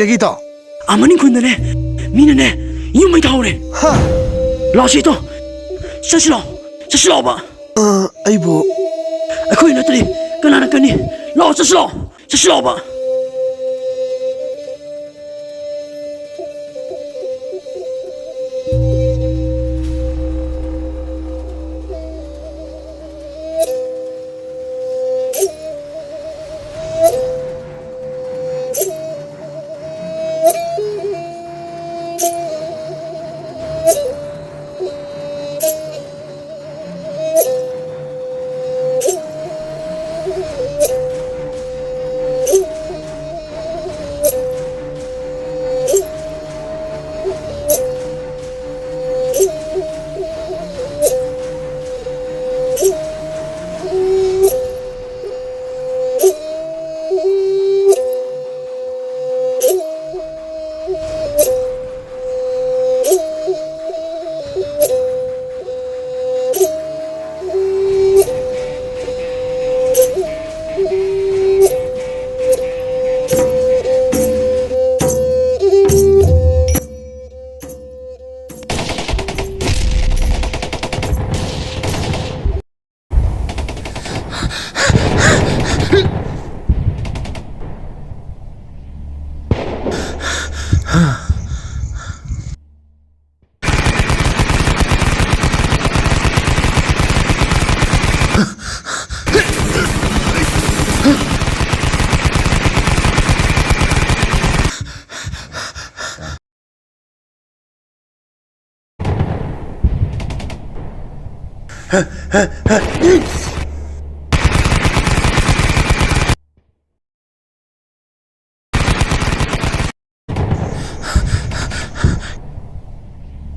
ꯂꯩꯔꯒꯦ ꯏꯇꯥꯎ ꯑꯃꯅꯤ ꯈꯨꯟꯗꯅꯦ ꯃꯤꯅꯅꯦ ꯌꯨꯝ ꯃꯩ ꯊꯥꯍꯧꯔꯦ ꯍꯥ ꯂꯥꯛꯁꯤ ꯏꯇꯥꯎ ꯆꯠꯁꯤ ꯂꯥꯛꯑꯣꯕ ꯑꯩꯕꯨ ꯑꯩꯈꯣꯏ ꯅꯠꯇ꯭ꯔꯤ ꯀꯅꯥꯅ ꯀꯅꯤ ꯂꯥꯛꯑꯣ ꯆꯠꯁꯤ ꯂꯥꯛꯑꯣꯕ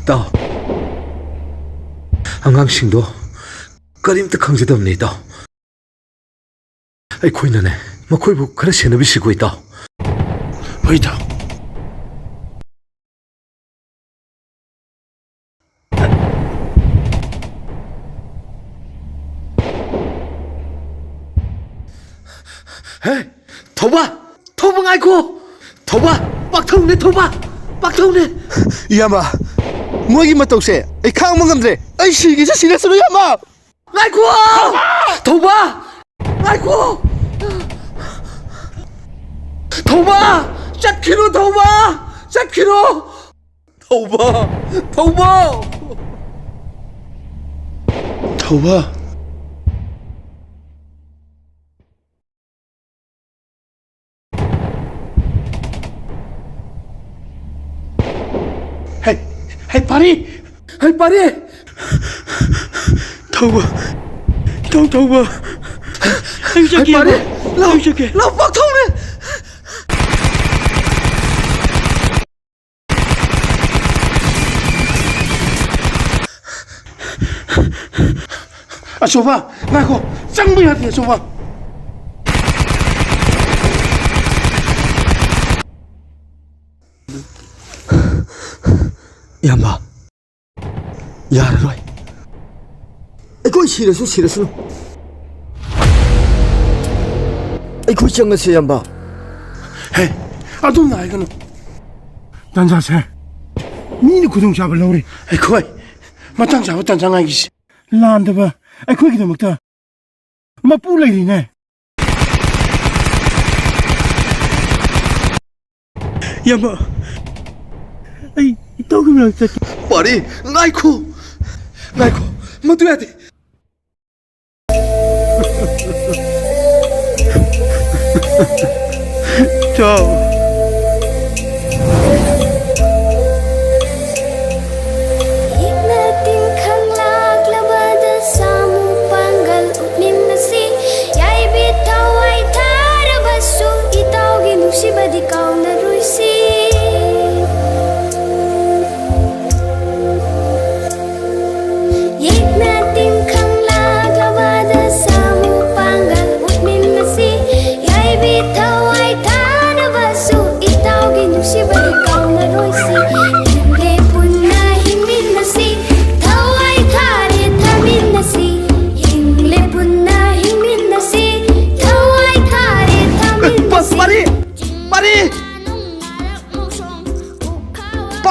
ꯏꯇꯥꯎ ꯑꯉꯥꯡꯁꯤꯡꯗꯣ ꯀꯔꯤꯝꯇ ꯈꯪꯖꯗꯕꯅꯤ ꯏꯇꯥꯎ ꯑꯩꯈꯣꯏꯅꯅꯦ ꯃꯈꯣꯏꯕꯨ ꯈꯔ ꯁꯦꯟꯅꯕꯤꯁꯤꯀꯣ ꯏꯇꯥꯎ ꯍꯣꯏ ꯏꯇꯥꯎ ꯍꯦ ꯊꯧꯕ ꯉꯥꯏꯈꯣ ꯄꯥꯛꯊꯧꯅꯦ ꯏꯌꯥꯝꯕ ꯃꯣꯏꯒꯤ ꯃꯇꯧꯁꯦ ꯑꯩ ꯈꯥꯡꯕ ꯉꯝꯗ꯭ꯔꯦ ꯑꯩ ꯁꯤꯒꯦꯁꯨ ꯁꯤꯔꯁꯅꯨ ꯏꯌꯥꯝꯕ ꯉꯥꯏꯈꯣ ꯊꯧꯕ ꯉꯥꯏꯈꯣ ꯊꯧꯕ ꯆꯠꯈꯤꯅꯨ ꯊꯧꯕ ꯍꯩ ꯄꯥꯔꯤ ꯊꯧꯕ ꯏꯇꯥꯎ ꯊꯧꯕ ꯑꯩ ꯆꯠꯀꯦ ꯂꯥꯎ ꯄꯥꯛꯊꯧꯅꯦ ꯑꯆꯧꯕ ꯉꯥꯏꯈꯣ ꯆꯪꯕ ꯌꯥꯗꯦ ꯑꯆꯧꯕ ꯏꯌꯥꯝꯕ ꯌꯥꯔꯔꯣꯏ ꯑꯩꯈꯣꯏ ꯁꯤꯔꯁꯅꯨ ꯑꯩꯈꯣꯏ ꯆꯪꯉꯁꯦ ꯏꯌꯥꯝꯕ ꯍꯦ ꯑꯗꯨꯝꯅ ꯍꯥꯏꯒꯅꯨ ꯇꯟꯖꯥꯁꯦ ꯃꯤꯅ ꯈꯨꯗꯣꯡꯆꯥꯕ ꯂꯧꯔꯦ ꯑꯩꯈꯣꯏ ꯃꯇꯥꯡ ꯆꯥꯕ ꯇꯟꯖꯥ ꯉꯥꯏꯒꯤꯁꯤ ꯂꯥꯟꯗꯕ ꯑꯩꯈꯣꯏꯒꯤꯗꯃꯛꯇ ꯃꯄꯨ ꯂꯩꯔꯤꯅꯦ ꯏꯌꯥꯝꯕ ꯑꯩ ꯏꯇꯥꯎꯒꯤ ꯃꯅꯥꯛ ꯆꯠꯀꯦ ꯄꯥꯔꯤ ꯉꯥꯏꯈꯣ ꯃꯗꯨ ꯌꯥꯗꯦ ꯆꯥꯎ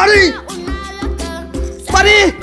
Pari! Pari!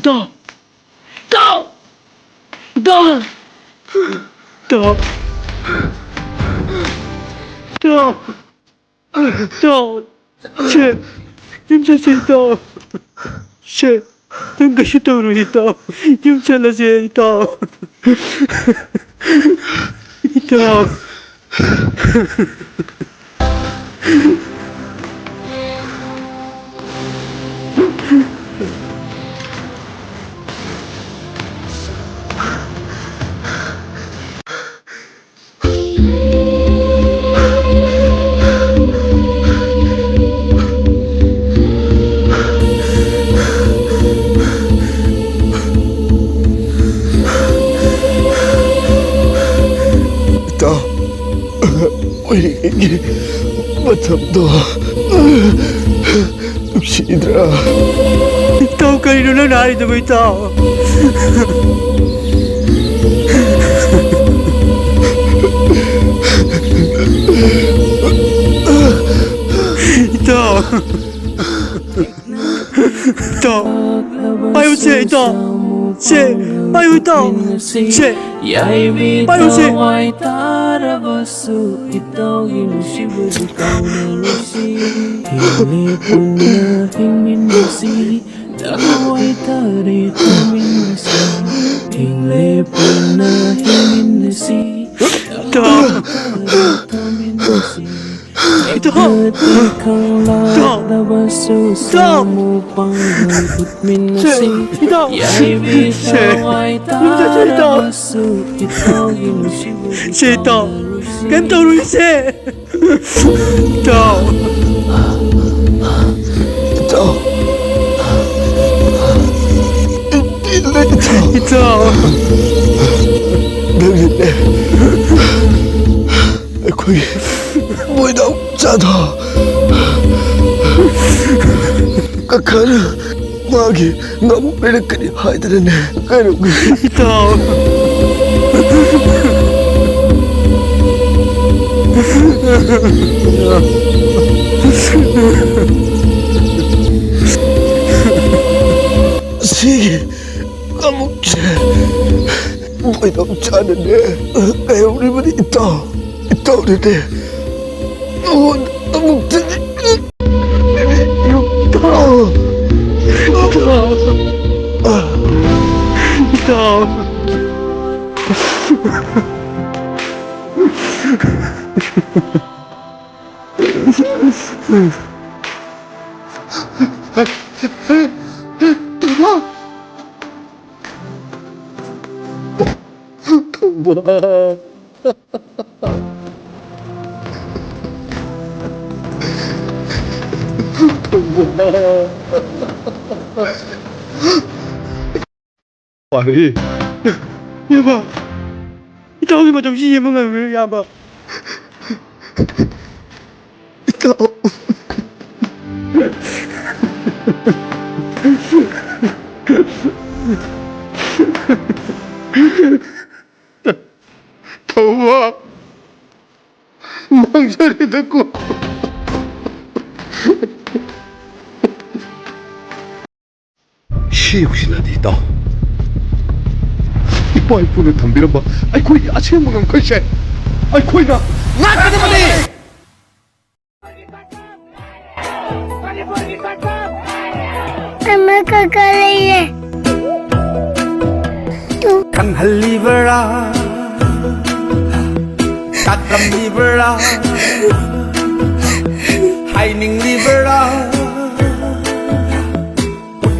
Ito! Ito! Ito! Ito! Ito! Ito! Shit! Yung sa ito! Shit! Yung kasituro ito! Yung sa lasi ito! Ito! Ito, ulitin matamdo. Sidra. Ito kanino na narito mo ito! Ito! Ito! Ayaw siya ito! Siya! Ayaw ito! Siya! Ayaw siya! Ito! Ito! Ito! Ito! Ganito rin siya! Ito! Ito. Ito! Nangine. Ako'y buhay na tsada. Kakana, magi, nga mo pinagkanihay na rin. Kaya Ito! sige, kamok siya. Buhay na tsada na. Kaya mo naman ito. Ito na rin. Amok siya. Ito. Ito! 와, 야마, 저기만 좀 시험을 야마. 더워. 망설이 듣고. 시 혹시 어디 있다. 이 와이프는 담배를 봐. 아이 거의 아침에 먹은 것이. 아이 거의가. 나 그대만이. Ama kakalaya. Kan halibera Tatam libera Haining libera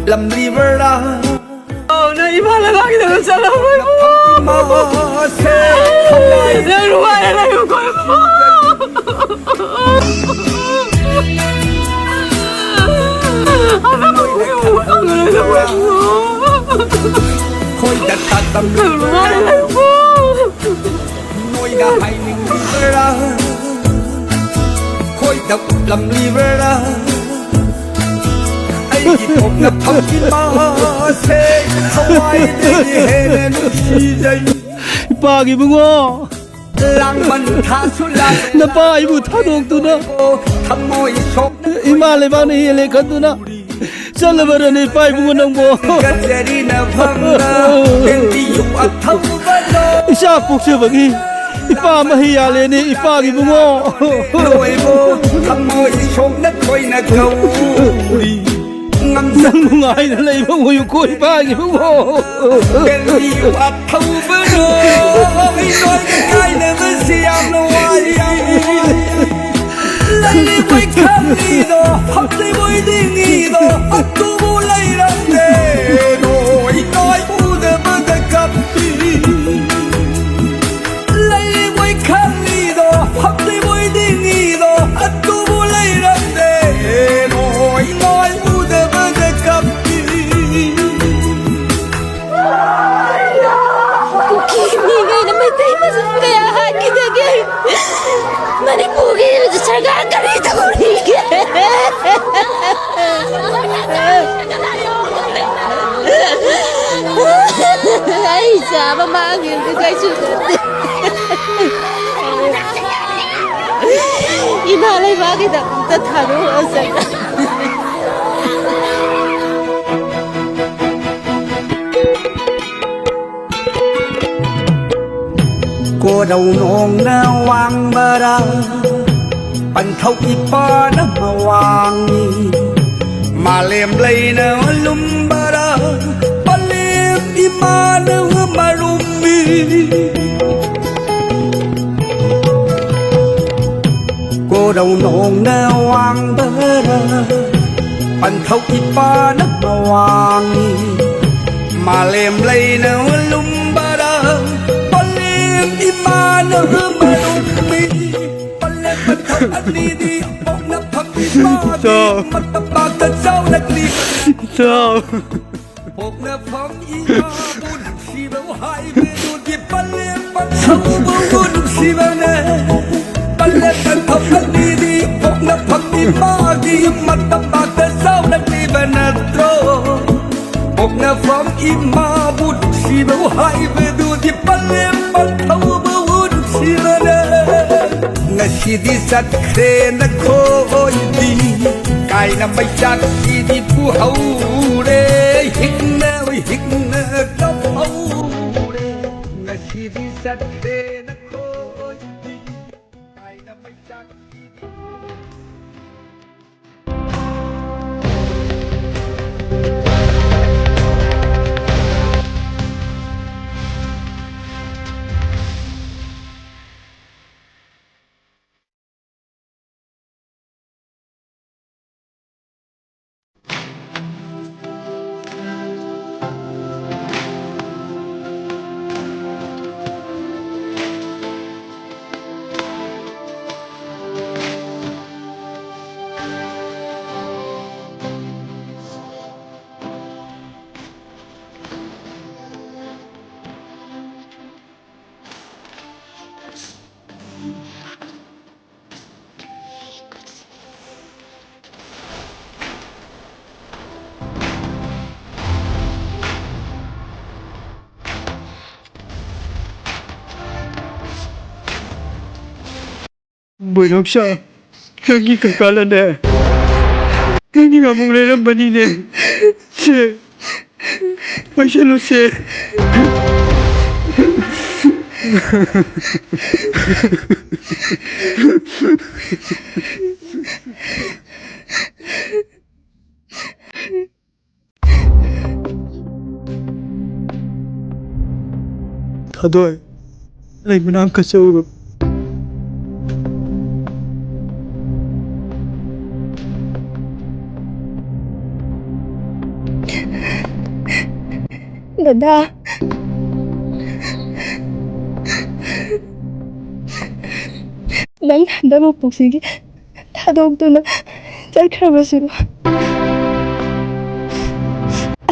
Lam libera 나 이발을 하게 되는 사람을 Mase 내 루아에 나 이거 Khoi đã tatam libera Ngôi đã haining libera Khoi đã lam libera Ai chỉ thuộc ngập thầm kín Mase Hawaii đi hề nụ chi dây 빠기 붕어 랑만 타술라 나 빠이부 타독두나 탐모이 속 이말레 바니 힐레 간두나 살라바라니 빠이부 낭보 가제리나 방나 벤디유 아타우바노 샤폭셔버기 이빠 마히야레니 이빠기 붕어 로이보 탐모이 속나 코이나 가우리 낭뭉아이를 레이봉 우유코 이빠기 붕어 벤디유 아타우바노 이노이가 가이나 무시암 노아이 랄리 보이캄니도 합리 보이딩이도 핫도 몰라이란데 노이 노이 우드부드 깝디 랄리 보이캄니도 합리 보이딩이도 핫도 몰라이란데 노이 노이 우드부드 깝디 Kimigay na may tayo masasprayahan kita gay. Manipugin mo sa sargaan ka rito ko Ay, sama mangil ka kay sulit. Imalay bakit akong tataruan sa Cô đầu nong na wang bara Pan thâu y pa na ma wang ni Ma lem lay na lum bara Pa lem y ma na ma lum mi Cô đầu nong na wang bara Pan thâu y pa na ma wang ni Ma lem lay na lum bara Imana humarumi Pala patang anidi Pog na pag-ibagi Matabag at saw nagli Pog na pang-ibabun Sibaw hay Menugi pala patsaw Bubunong sibana Pala patang anidi Pog na pag-ibagi Matabag at saw nagli Banatro Pog na pang-ibabun Sibaw hay Menugi pala patsaw Ngasi sat kre na khoi di Kai na mai chak di pu hau re Hik na top hau re Ngasi sat kre na khoi di Kai na mai chak di Bunok siya. Lagi kakala na. Hindi nga mong lalambanin eh. Sir. Masyalo, sir. Tadoy. Alay mo na ang kasaurap. Dada. 난 한다고 복식이 다더욱더 나 짤크라버스로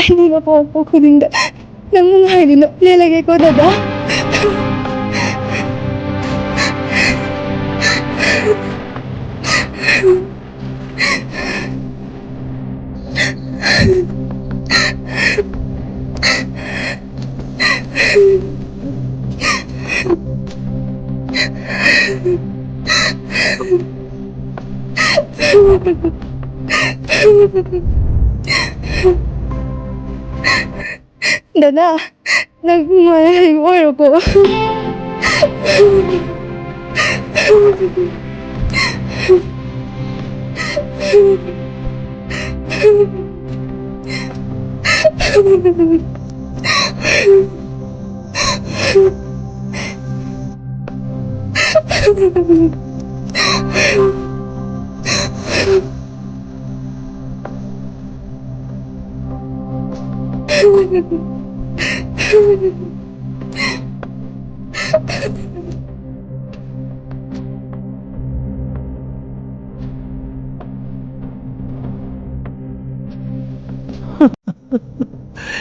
hindi na po ako kuninda nang mga hindi na nilagay ko, Dada. Dada, nagmamahay mo ako.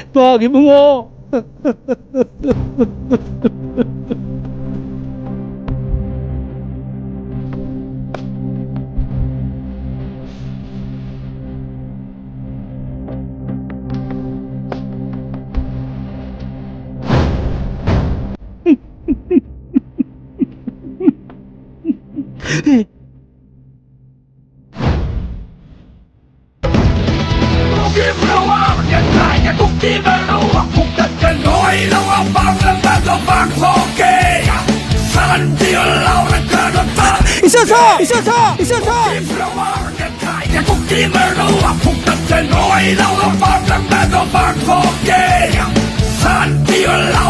Bakit mo? Isasa! Isasa! Isasa! Jeg kunne give mig noget og putte den til noget i lav og fuck dem med og fuck for gay. Sådan de jo lav